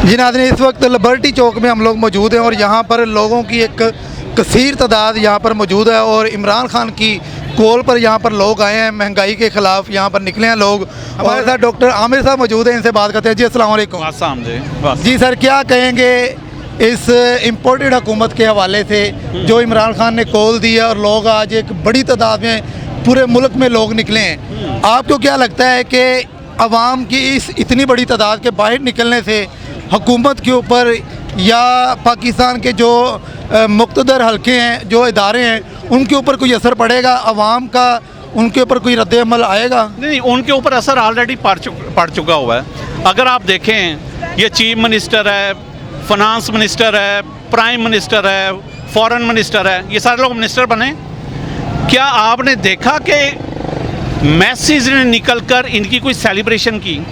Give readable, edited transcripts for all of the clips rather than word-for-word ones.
जी नाज़रीन, इस वक्त लिबर्टी चौक में हम लोग मौजूद हैं और यहाँ पर लोगों की एक कसीर तादाद यहाँ पर मौजूद है और इमरान खान की कॉल पर यहाँ पर लोग आए हैं। महंगाई के ख़िलाफ़ यहाँ पर निकले हैं लोग। हमारे साथ डॉक्टर आमिर साहब मौजूद हैं, इनसे बात करते हैं। जी अस्सलाम वालेकुम। जी सर, क्या कहेंगे इस इम्पोर्टेड हुकूमत के हवाले से जो इमरान खान ने कॉल दी है और लोग आज एक बड़ी तादाद में पूरे मुल्क में लोग निकले हैं, आपको क्या लगता है कि आवाम की इस इतनी बड़ी तादाद के बाहर निकलने से हुकूमत के ऊपर या पाकिस्तान के जो मुक़्तदर हल्के हैं, जो इदारे हैं, उनके ऊपर कोई असर पड़ेगा? आवाम का उनके ऊपर कोई रद्द-ए-अमल आएगा? नहीं, उनके ऊपर असर ऑलरेडी पड़ चुका हुआ है। अगर आप देखें, ये चीफ मिनिस्टर है, फाइनेंस मिनिस्टर है, प्राइम मिनिस्टर है, फॉरेन मिनिस्टर है, ये सारे लोग मिनिस्टर बने। क्या आपने देखा कि मैसेज ने निकल कर इनकी कोई सेलिब्रेशन की?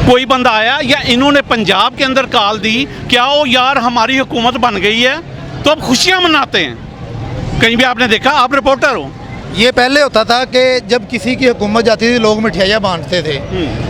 कोई बंदा आया या इन्होंने पंजाब के अंदर कॉल दी, क्या ओ यार हमारी हुकूमत बन गई है, तो अब खुशियां मनाते हैं? कहीं भी आपने देखा? आप रिपोर्टर हो। ये पहले होता था कि जब किसी की हुकूमत जाती थी लोग मिठाइयाँ बांटते थे,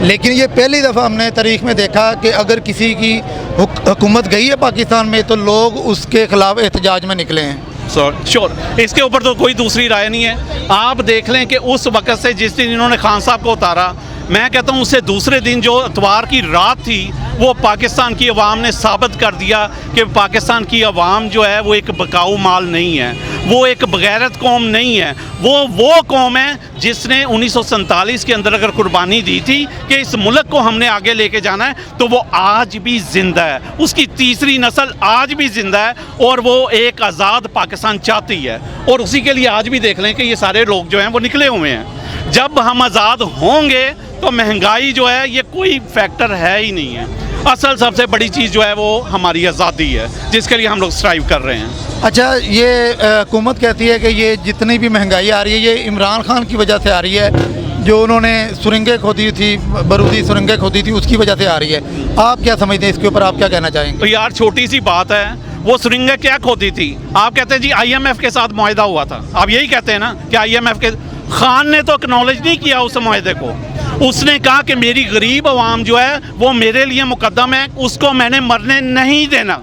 लेकिन ये पहली दफ़ा हमने तारीख में देखा कि अगर किसी की हुकूमत गई है पाकिस्तान में तो लोग उसके ख़िलाफ़ एहतजाज में निकले हैं। श्योर, इसके ऊपर तो कोई दूसरी राय नहीं है। आप देख लें कि उस वक़्त से जिस दिन इन्होंने खान साहब को उतारा, मैं कहता हूँ उससे दूसरे दिन जो इतवार की रात थी, वो पाकिस्तान की अवाम ने साबित कर दिया कि पाकिस्तान की अवाम जो है वो एक बकाऊ माल नहीं है, वो एक बगैरत कौम नहीं है। वो कौम है जिसने 1947 के अंदर अगर कुर्बानी दी थी कि इस मुल्क को हमने आगे लेके जाना है, तो वो आज भी ज़िंदा है। उसकी तीसरी नस्ल आज भी ज़िंदा है और वो एक आज़ाद पाकिस्तान चाहती है। और उसी के लिए आज भी देख लें कि ये सारे लोग जो हैं वो निकले हुए हैं। जब हम आज़ाद होंगे तो महंगाई जो है ये कोई फैक्टर है ही नहीं है। असल सबसे बड़ी चीज़ जो है वो हमारी आज़ादी है, जिसके लिए हम लोग स्ट्राइव कर रहे हैं। अच्छा, ये हुकूमत कहती है कि ये जितनी भी महंगाई आ रही है ये इमरान खान की वजह से आ रही है, जो उन्होंने सुरंगें खोदी थी, बारूदी सुरंगें खोदी थी, उसकी वजह से आ रही है। आप क्या समझते हैं इसके ऊपर, आप क्या कहना चाहेंगे? तो यार छोटी सी बात है, वो सुरंगें क्या खोदी थी? आप कहते हैं जी IMF के साथ मुआहदा हुआ था, आप यही कहते हैं ना कि IMF के। खान ने तो एक्नॉलेज नहीं किया उस मुआहदे को। उसने कहा कि मेरी गरीब आवाम जो है वो मेरे लिए मुकद्दम है, उसको मैंने मरने नहीं देना।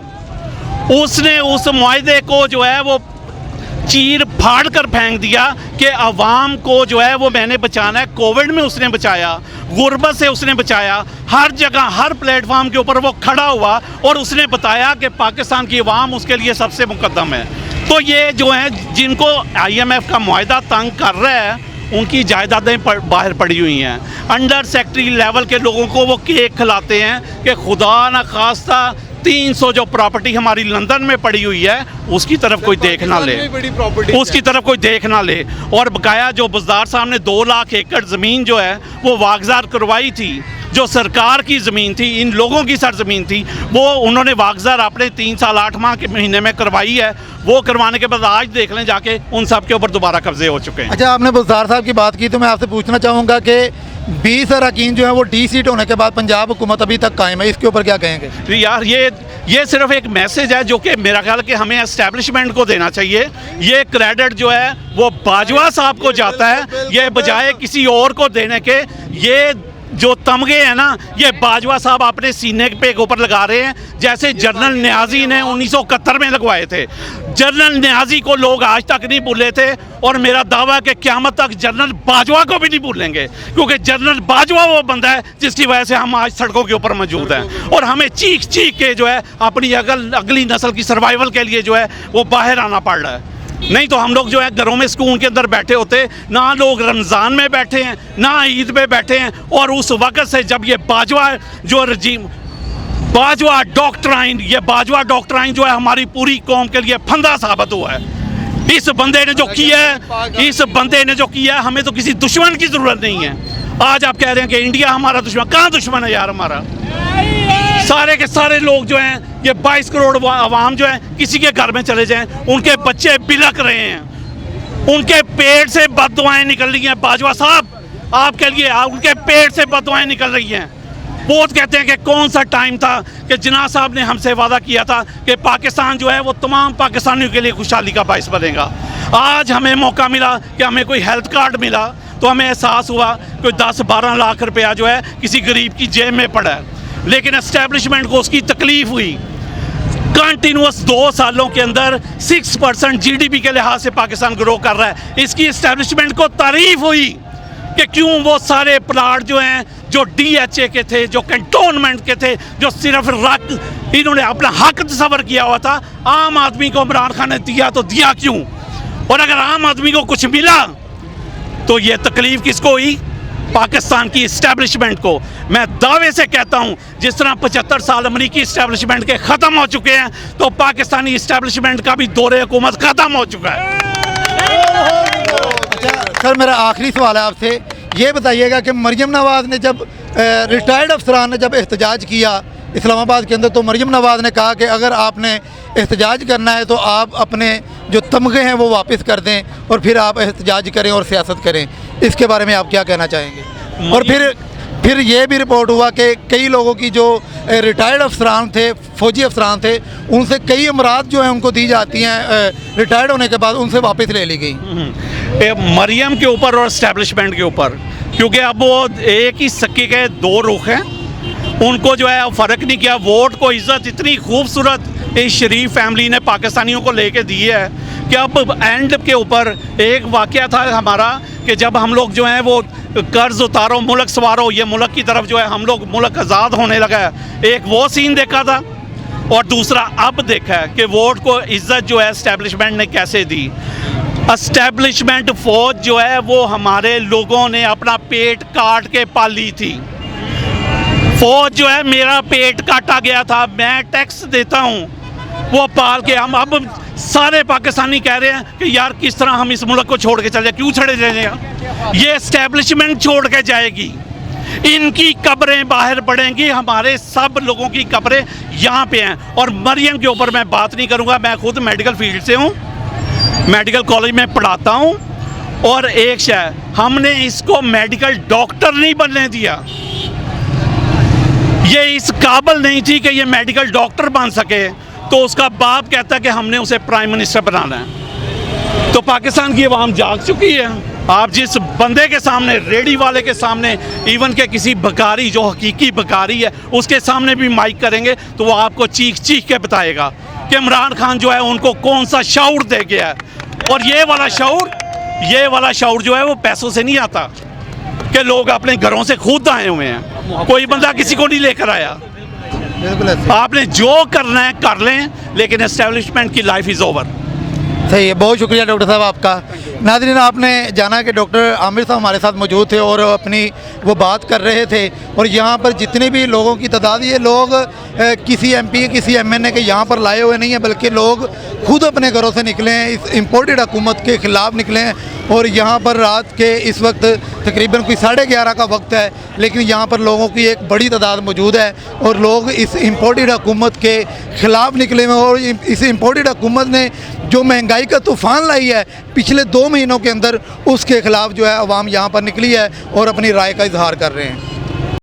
उसने उस मुआहदे को जो है वो चीर फाड़ कर फेंक दिया कि अवाम को जो है वो मैंने बचाना है। कोविड में उसने बचाया, गुर्बत से उसने बचाया, हर जगह हर प्लेटफॉर्म के ऊपर वो खड़ा हुआ और उसने बताया कि पाकिस्तान की अवाम उसके लिए सबसे मुकद्दम है। तो ये जो है जिनको IMF का मुआहदा तंग कर रहा है, उनकी जायदादें बाहर पड़ी हुई हैं। अंडर सेक्रेटरी लेवल के लोगों को वो केक खिलाते हैं कि खुदा न खास्ता 300 जो प्रॉपर्टी हमारी लंदन में पड़ी हुई है उसकी तरफ कोई देख ना ले, उसकी तरफ कोई देख ना ले। और बकाया जो बुज़दार साहब ने 2 लाख एकड़ ज़मीन जो है वो वागज़ार करवाई थी, जो सरकार की ज़मीन थी, इन लोगों की सरज़मीन थी, वो उन्होंने वागज़ार अपने 3 साल 8 माह के महीने में करवाई है। वो करवाने के बाद आज देख लें जाके उन सब के ऊपर दोबारा कब्जे हो चुके हैं। अच्छा, आपने बुज़दार साहब की बात की तो मैं आपसे पूछना चाहूँगा कि 20 अरकान जो है वो डी-सीट होने के बाद पंजाब हुकूमत अभी तक कायम है, इसके ऊपर क्या कहेंगे? यार ये सिर्फ एक मैसेज है जो कि मेरा ख्याल कि हमें एस्टेब्लिशमेंट को देना चाहिए। ये क्रेडिट जो है वो बाजवा साहब को जाता है, ये बजाय किसी और को देने के। ये जो तमगे हैं ना, ये बाजवा साहब अपने सीने पे ऊपर लगा रहे हैं, जैसे जनरल न्याजी ने 1971 में लगवाए थे। जनरल न्याजी को लोग आज तक नहीं भूले थे और मेरा दावा है कि क़यामत तक जनरल बाजवा को भी नहीं भूलेंगे, क्योंकि जनरल बाजवा वो बंदा है जिसकी वजह से हम आज सड़कों के ऊपर मौजूद हैं और हमें चीख चीख के जो है अपनी अगली नस्ल की सर्वाइवल के लिए जो है वो बाहर आना पड़ रहा है। नहीं तो हम लोग जो है घरों में सुकून के अंदर बैठे होते ना। लोग रमज़ान में बैठे हैं ना ईद में बैठे हैं। और उस वक़्त से जब ये बाजवा जो रजीम बाजवा डॉक्ट्राइन, ये बाजवा डॉक्ट्राइन जो है हमारी पूरी कौम के लिए फंदा साबित हुआ है। इस बंदे ने जो किया है, इस बंदे ने जो किया है, हमें तो किसी दुश्मन की ज़रूरत नहीं है। आज आप कह रहे हैं कि इंडिया हमारा दुश्मन, कहाँ दुश्मन है यार हमारा? सारे के सारे लोग जो हैं, ये 22 करोड़ आवाम जो है, किसी के घर में चले जाएं उनके बच्चे बिलक रहे हैं, उनके पेट से बददुआएं निकल रही हैं। बाजवा साहब आपके लिए उनके पेट से बददुआएं निकल रही हैं। वो कहते हैं कि कौन सा टाइम था कि जिन्ना साहब ने हमसे वादा किया था कि पाकिस्तान जो है वो तमाम पाकिस्तानियों के लिए खुशहाली का बाइस बनेगा। आज हमें मौका मिला कि हमें कोई हेल्थ कार्ड मिला तो हमें एहसास हुआ कोई 10-12 लाख रुपया जो है किसी गरीब की जेब में पड़ा है। लेकिन एस्टेब्लिशमेंट को उसकी तकलीफ हुई। कंटिन्यूस 2 सालों के अंदर 6% GDP के लिहाज से पाकिस्तान ग्रो कर रहा है। इसकी एस्टेब्लिशमेंट को तारीफ हुई कि क्यों वो सारे प्लाट जो हैं, जो DHA के थे, जो कंटोनमेंट के थे, जो सिर्फ इन्होंने अपना हक तस्वर किया हुआ था, आम आदमी को इमरान खान ने दिया तो दिया क्यों? और अगर आम आदमी को कुछ मिला तो ये तकलीफ किसको हुई? पाकिस्तान की इस्टेब्लिशमेंट को। मैं दावे से कहता हूं, जिस तरह 75 साल अमरीकी इस्टेब्लिशमेंट के ख़त्म हो चुके हैं, तो पाकिस्तानी इस्टेब्लिशमेंट का भी दौरे हुकूमत ख़त्म हो चुका है। सर, मेरा आखिरी सवाल है आपसे, ये बताइएगा कि मरियम नवाज़ ने जब रिटायर्ड अफसरान ने जब एहतजाज किया इस्लामाबाद के अंदर, तो मरियम नवाज़ ने कहा कि अगर आपने एहतजाज करना है तो आप अपने जो तमगे हैं वो वापस कर दें और फिर आप एहतजाज करें और सियासत करें। इसके बारे में आप क्या कहना चाहेंगे? और फिर ये भी रिपोर्ट हुआ कि कई लोगों की जो रिटायर्ड अफसरान थे, फ़ौजी अफसरान थे, उनसे कई अमरात जो हैं उनको दी जाती हैं रिटायर्ड होने के बाद, उनसे वापस ले ली गई। मरियम के ऊपर और इस्टेब्लिशमेंट के ऊपर, क्योंकि अब वो एक ही सिक्के के 2 रुख हैं, उनको जो है फ़र्क नहीं किया। वोट को इज़्ज़त इतनी खूबसूरत इस शरीफ फैमिली ने पाकिस्तानियों को लेके दी है कि अब एंड के ऊपर एक वाक़या था हमारा कि जब हम लोग जो हैं वो कर्ज उतारो मुल्क सवारो, ये मुल्क की तरफ जो है हम लोग मुल्क आज़ाद होने लगा है, एक वो सीन देखा था। और दूसरा अब देखा है कि वोट को इज़्ज़त जो है इस्टेब्लिशमेंट ने कैसे दी। इस्टेब्लिशमेंट फ़ौज जो है वो हमारे लोगों ने अपना पेट काट के पाली थी। फ़ौज जो है, मेरा पेट काटा गया था, मैं टैक्स देता हूँ, वो पाल के हम अब सारे पाकिस्तानी कह रहे हैं कि यार किस तरह हम इस मुल्क को छोड़ के चले जाए, क्यों छड़े जाएगा? ये इस्टेब्लिशमेंट छोड़ के जाएगी, इनकी कब्रें बाहर पड़ेंगी, हमारे सब लोगों की कब्रें यहाँ पे हैं। और मरियम के ऊपर मैं बात नहीं करूँगा, मैं खुद मेडिकल फील्ड से हूँ, मेडिकल कॉलेज में पढ़ाता हूँ। और एक शय, हमने इसको मेडिकल डॉक्टर नहीं बनने दिया, ये इस काबिल नहीं थी कि ये मेडिकल डॉक्टर बन सके, तो उसका बाप कहता कि हमने उसे प्राइम मिनिस्टर बनाना है। तो पाकिस्तान की अवाम जाग चुकी है। आप जिस बंदे के सामने, रेडी वाले के सामने, इवन के किसी बकारी जो हकीकी बकारी है उसके सामने भी माइक करेंगे तो वो आपको चीख चीख के बताएगा कि इमरान खान जो है उनको कौन सा शऊर दे गया है। और ये वाला शऊर जो है वो पैसों से नहीं आता कि लोग अपने घरों से खुद आए हुए हैं, कोई बंदा किसी को नहीं लेकर आया। आपने जो करना है कर लें, लेकिन एस्टेब्लिशमेंट की लाइफ इज़ ओवर। सही है, बहुत शुक्रिया डॉक्टर साहब आपका। नाज़रीन, आपने जाना कि डॉक्टर आमिर साहब हमारे साथ मौजूद थे और अपनी वो बात कर रहे थे। और यहाँ पर जितने भी लोगों की तादाद, ये लोग किसी MP किसी MNA के यहाँ पर लाए हुए नहीं हैं, बल्कि लोग खुद अपने घरों से निकले हैं, इस इम्पोर्टेड हुकूमत के ख़िलाफ़ निकले हैं। और यहाँ पर रात के इस वक्त तकरीबन कोई 11:30 का वक्त है, लेकिन यहाँ पर लोगों की एक बड़ी तादाद मौजूद है और लोग इस इम्पोर्टेड हुकूमत के ख़िलाफ़ निकले हुए हैं। और इस इम्पोर्टेड हुकूमत ने जो महंगाई का तूफ़ान लाई है पिछले 2 महीनों के अंदर, उसके ख़िलाफ़ जो है अवाम यहाँ पर निकली है और अपनी राय का इजहार कर रहे हैं।